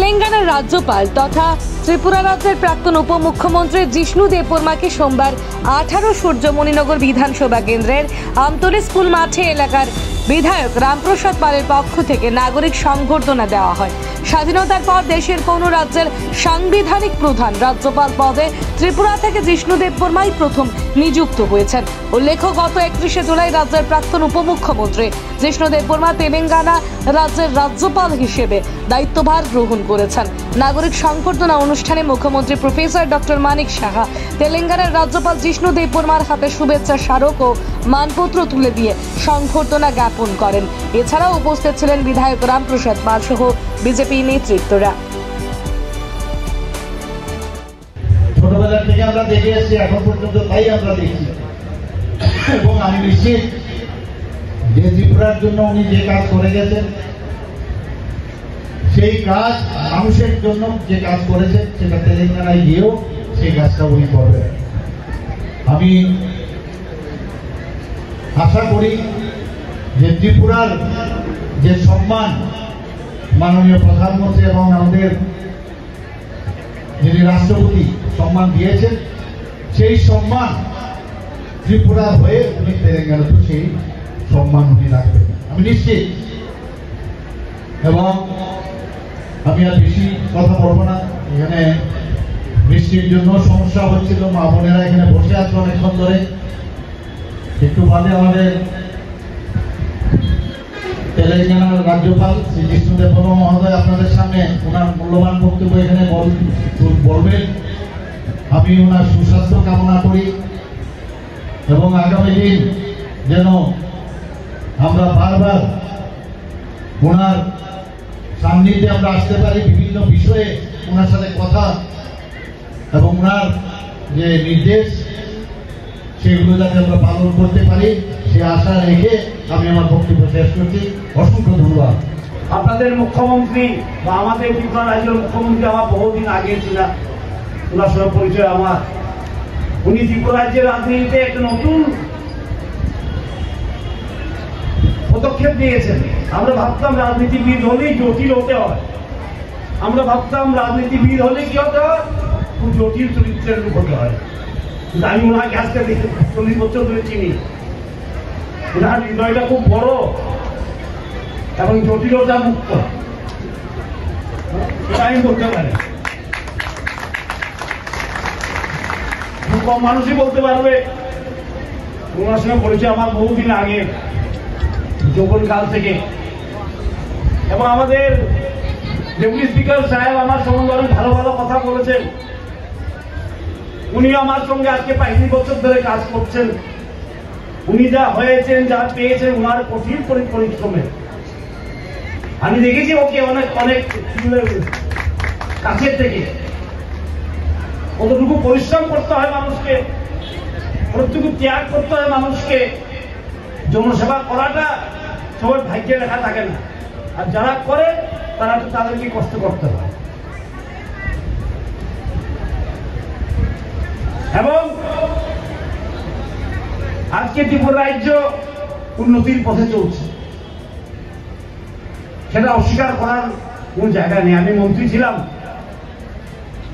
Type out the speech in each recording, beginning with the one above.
তেলেঙ্গানার রাজ্যপাল তথা ত্রিপুরা রাজ্যের প্রাক্তন উপমুখ্যমন্ত্রী জিষ্ণু দেববর্মাকে সোমবার 18 সূর্যমণিনগর বিধানসভা কেন্দ্রের আমতলী স্কুল মাঠে এলাকার বিধায়ক রামপ্রসাদ পালের পক্ষ থেকে নাগরিক সংবর্ধনা দেওয়া হয়। স্বাধীনতার পর দেশের কোনো রাজ্যের সাংবিধানিক প্রধান রাজ্যপাল পদে ত্রিপুরা থেকে জিষ্ণু দেববর্মাই প্রথম নিযুক্ত হয়েছেন। উল্লেখ্য, গত 31শে জুলাই রাজ্যের প্রাক্তন উপমুখ্যমন্ত্রী জিষ্ণু দেববর্মা তেলেঙ্গানা রাজ্যের রাজ্যপাল হিসেবে দায়িত্বভার গ্রহণ করেছেন। নাগরিক সংবর্ধনা অনুষ্ঠানে মুখ্যমন্ত্রী প্রফেসর ডক্টর মানিক সাহা তেলেঙ্গানার রাজ্যপাল জিষ্ণু দেববর্মার হাতে শুভেচ্ছা স্মারক ও মানপত্র তুলে দিয়ে সংবর্ধনা জ্ঞাপন করেন। এছাড়াও উপস্থিত ছিলেন বিধায়ক রামপ্রসাদ পাল সহ বিজেপি নেতৃত্বরা। ছোটবেলা থেকে আমরা দেখে এসেছি, এখন পর্যন্ত তাই আমরা দেখছি এবং আমি নিশ্চিত যে ত্রিপুরার জন্য উনি যে কাজ করে গেছেন সেই কাজ মানুষের জন্য যে কাজ করেছেন সেটা তেলেঙ্গানায় গিয়েও সেই কাজটা উনি করবেন। আমি আশা করি যে ত্রিপুরার যে সম্মান মাননীয় প্রধানমন্ত্রী এবং আমাদের যিনি রাষ্ট্রপতি সম্মান দিয়েছেন সেই সম্মান ত্রিপুরার হয়ে উনি তেলেঙ্গানাতে সেই সম্মান উনি রাখবেন আমি নিশ্চিত। এবং আমি আর বেশি কথা বলবো না, এখানে বৃষ্টির জন্য সমস্যা হচ্ছিল, মা বোনেরা এখানে বসে আছে অনেকক্ষণ ধরে। একটু বাদে আমাদের তেলেঙ্গানার রাজ্যপাল শ্রী জিষ্ণু দেববর্মা মহোদয় আপনাদের সামনে ওনার মূল্যবান বক্তব্য এখানে বলবেন। আমি ওনার সুস্বাস্থ্য কামনা করি এবং আগামী দিন যেন আমরা বারবার ওনার সান্নিধ্যে আমরা আসতে পারি, বিভিন্ন বিষয়ে ওনার সাথে কথা এবং ওনার যে নির্দেশ সেগুলো যাতে আমরা পালন করতে পারি সে আশা রেখে আমি আমার বক্তব্য শেষ করছি। অসংখ্য ধন্যবাদ। আপনাদের মুখ্যমন্ত্রী বা আমাদের ত্রিপুরা রাজ্যের মুখ্যমন্ত্রী আমার বহুদিন আগে ছিলেন, ওনার সঙ্গে পরিচয় আমার। উনি ত্রিপুরা রাজ্যের রাজনীতিতে একটা নতুন পদক্ষেপ নিয়েছেন। আমরা ভাবতাম রাজনীতিবিদ হলেই জটিল হতে হয়, আমরা ভাবতাম রাজনীতিবিদ হলে কি হতে হয়, খুব জটিল চরিত্রের লোক হতে হয়। আমি ওনাকে আজকে 40 বছর ধরে চিনি। ওনার হৃদয়টা খুব বড় এবং জটিলতা মুক্ত, এটা আমি বলতে পারি। কম মানুষই বলতে পারবে। ওনার সঙ্গে পরিচয় আমার বহুদিন আগে, যৌবন কাল থেকে। এবং আমাদের ডেপুটি স্পিকার সাহেব আমার সম্বন্ধে অনেক ভালো ভালো কথা বলেছেন। উনি আমার সঙ্গে আজকে 35 বছর ধরে কাজ করছেন। উনি যা হয়েছেন, যা পেয়েছেন, ওনার কঠিন পরিশ্রমে আমি দেখেছি ওকে অনেক অনেক কাছের থেকে কতটুকু পরিশ্রম করতে হয় মানুষকে, কতটুকু ত্যাগ করতে হয় মানুষকে। জনসেবা করাটা সবার ভাগ্যে লেখা থাকে না, আর যারা করে তারা তো তাদেরকে কষ্ট করতে হয়। এবং আজকে ত্রিপুরা রাজ্য উন্নতির পথে চলছে, সেটা অস্বীকার করার কোন জায়গা নেই। আমি মন্ত্রী ছিলাম,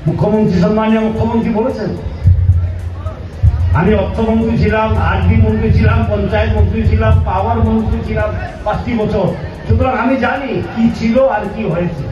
মুখ্যমন্ত্রী সম্মানীয় মুখ্যমন্ত্রী বলেছেন। আমি অর্থমন্ত্রী ছিলাম, আরবি মন্ত্রী ছিলাম, পঞ্চায়েত মন্ত্রী ছিলাম, পাওয়ার মন্ত্রী ছিলাম 5টি বছর। সুতরাং আমি জানি কি ছিল আর কি হয়েছে।